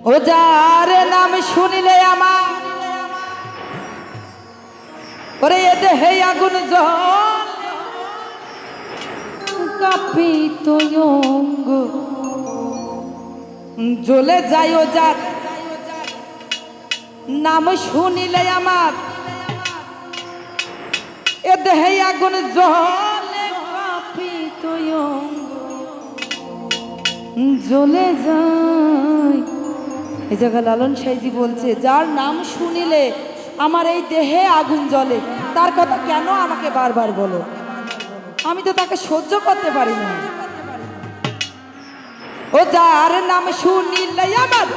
ও যার নাম শুনিলে আমার ওরে এ দেহে আগুন কাঁপিত অঙ্গ জ্বলে যায়। ও যার নাম শুনিলে আমার এ দেহে আগুন জ্বলে কাঁপিত অঙ্গ জ্বলে যায়। এই জায়গা লালন সাইজি বলছে যার নাম শুনিলে আমার এই দেহে আগুন জ্বলে, তার কথা কেন আমাকে বারবার বলো? আমি তো তাকে সহ্য করতে পারি না। ও যার নাম শুনিলে আমার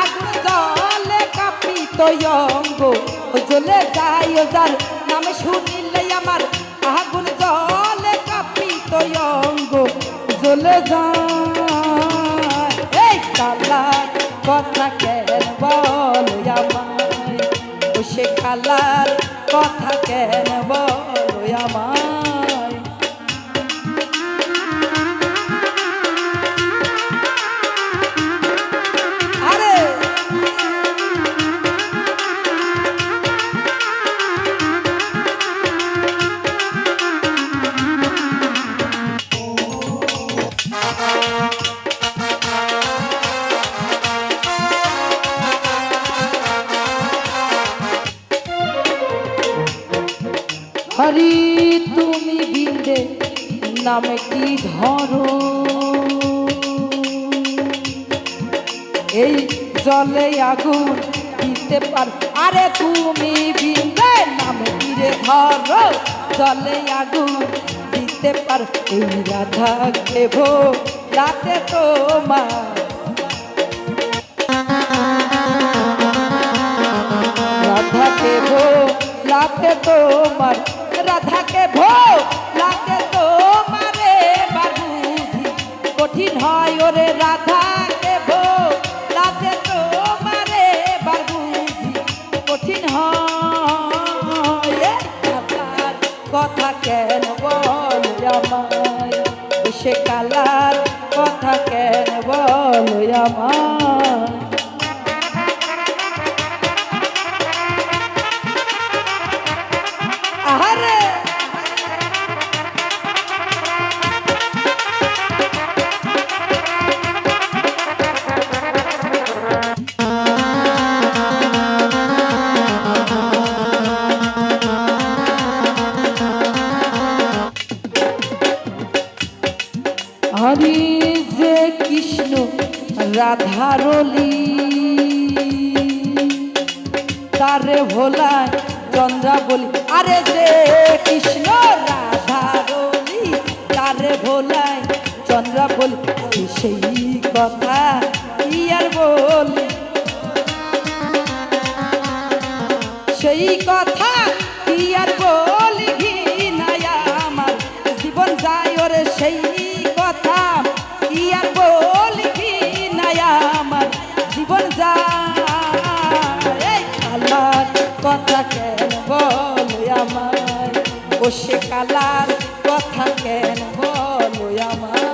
আগুন জ্বলে কাঁপিত অঙ্গ জ্বলে যায়। ও যার নাম শুনিলে আমার আগুন জ্বলে কাঁপিত অঙ্গ জ্বলে যায়। এই কালার কথা কেন বলো আমায়, ও সে কালার কথা কেন বলো আমায়? হরি তুমি বিন্দে নামে কি ধরো, এই জলে আগুন দিতে পার। আরে তুমি বিন্দে নামে কি রে ধরো, জলে আগুন দিতে পার। এই রাধা দেব রাতে তোমার, রাধা দেব রাতে তোমার, রাধাকে ভোগ লাগে তোমারে বাবুজি কঠিন হয়। ওরে রাধাকে ভোগ লাগে তোমারে বাবুজি কঠিন হয়। কথা কেন বল আমায়, সে কালার কথা কেন বল আমায়? হরি যে কৃষ্ণ রাধারলি তারে ভোলায় চন্দ্রা বলি। আরে যে কৃষ্ণ রাধারলি তারে ভোলায় চন্দ্রা বলি, সেই কথা কি আর বলি, সেই কথা কি আর বলি ঘৃণায় আমার জীবন যায়। ওরে সেই কথা কি আর বলি ঘৃণায় আমার জীবন যায়। কালার কথা কেন বলো আমায়, ও সে কালার কথা কেন বলো আমায়?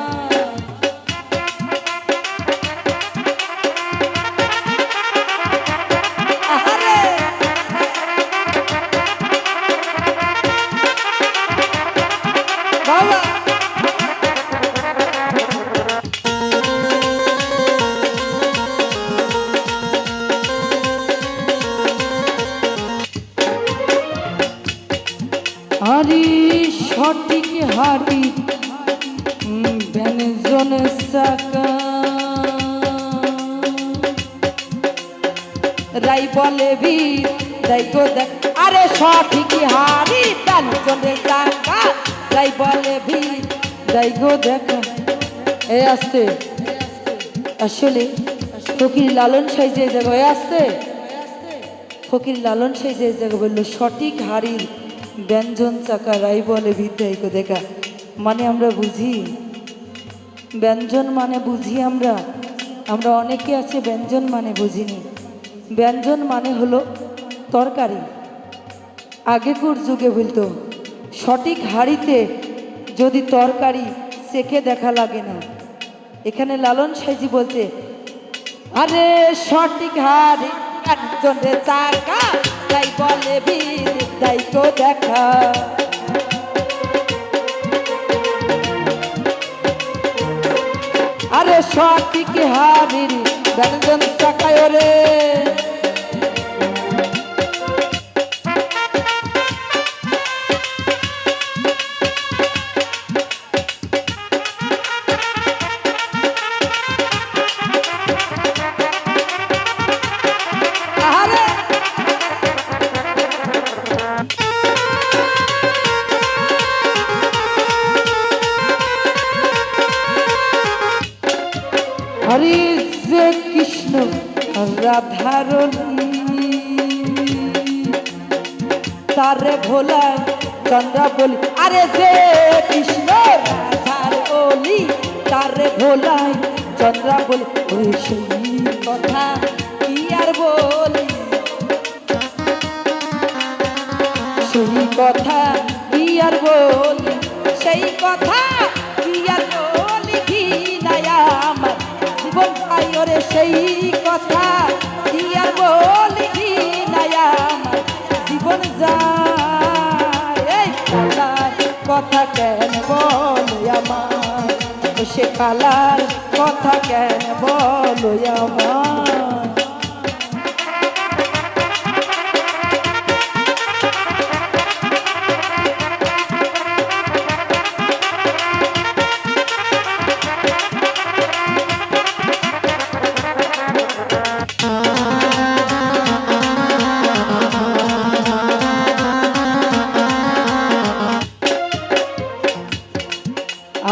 হারি সঠিক হারি ব্যঞ্জন সাকা রাই বলে বীর দেখো দেখ। আরে সঠিক হারি ব্যঞ্জন সাকা রাই বলে বীর দেখো দেখা। এ আসতে আসলে ফকির লালন সাইজে জায়গায় আসতে, ফকির লালন সাইজে জায়গা বললো সঠিক হারির ব্যঞ্জন চাকা রাই বলে বিদ্যায়িক দেখা। মানে আমরা বুঝি ব্যঞ্জন মানে বুঝি আমরা, আমরা অনেকে আছে ব্যঞ্জন মানে বুঝিনি। ব্যঞ্জন মানে হলো তরকারি। আগেকার যুগে বলতো সঠিক হাড়িতে যদি তরকারি চেখে দেখা লাগে না। এখানে লালন সাইজি বলছে আরে সঠিক হারি একজনে চাকা তাই বলে বীর তাই তো দেখা আরে সঠিক হারির একজন চাকায় রে হরে যে কৃষ্ণ রাধারণী তারে ভোলা চন্দ্রা বলি আরে যে কৃষ্ণ রাধার অলি তারে ভোলাই চন্দ্রা বলি ওই সেই কথা কি আর বলি সেই কথা কি আর বলি সেই কথা কি আর বলি কি নায়া আমার জীবন পাই ওরে সেই কথা কি আর বলি কি নায়া আমার জীবন যায় এই কালার কথা কেন বলো আমার সে কালার কথা কেন বলো আমার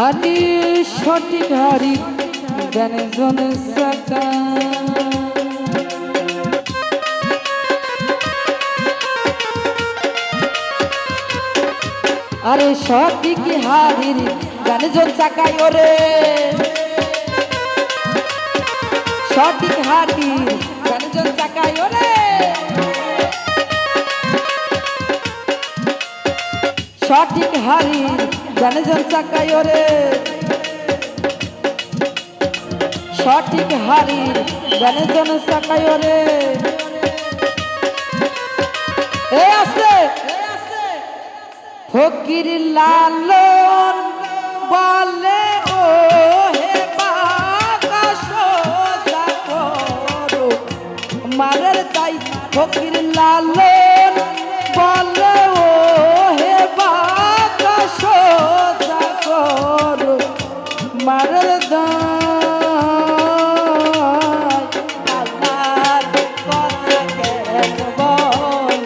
আরে সঠিক হারি ব্যঞ্জন সাকা আরে সঠিক হারির ব্যঞ্জন চাকায় ওরে সঠিক হারির ব্যঞ্জন চাকায় ওরে সঠিক হারির ব্যঞ্জন চাকায় ওরে সঠিক হারির ব্যঞ্জন চাকায় ওরে এ আছে ফকির লালন বলে ও হে বাবা সোজা করো মারের তাই ফকির লালন বলে ও হে বাবা সোজা করো মারের দাই আল্লাহর কথা কেন বল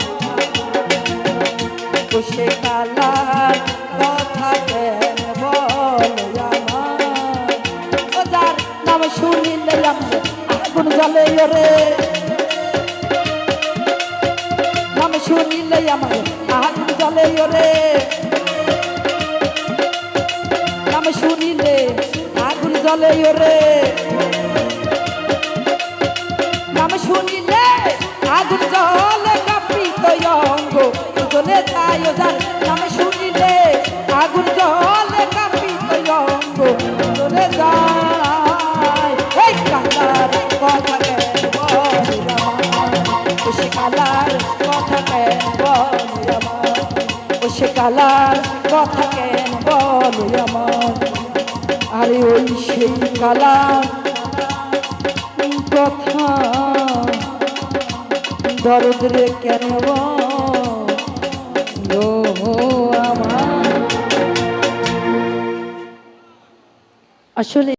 সে কালার কথা কেন বল আমার ও যার নাম শুনিলে আগুন জ্বলে রে নাম শুনিলে আমার আগুন জ্বলে রে নাম শুনিলে আগুন জ্বলে রে নাম শুনিলে আগুন জ্বলে কাঁপিত অঙ্গ চলে যায় যার নাম শুনিলে আগুন জ্বলে কাঁপিত অঙ্গ চলে যায় এই কালার কথা কেন বল আমার সে কালার কথা কেন বল আমার সে কালার কথা কেন বল আমার আরে ওই সেই কালার কথা দরদ রে কেন আমার আসলে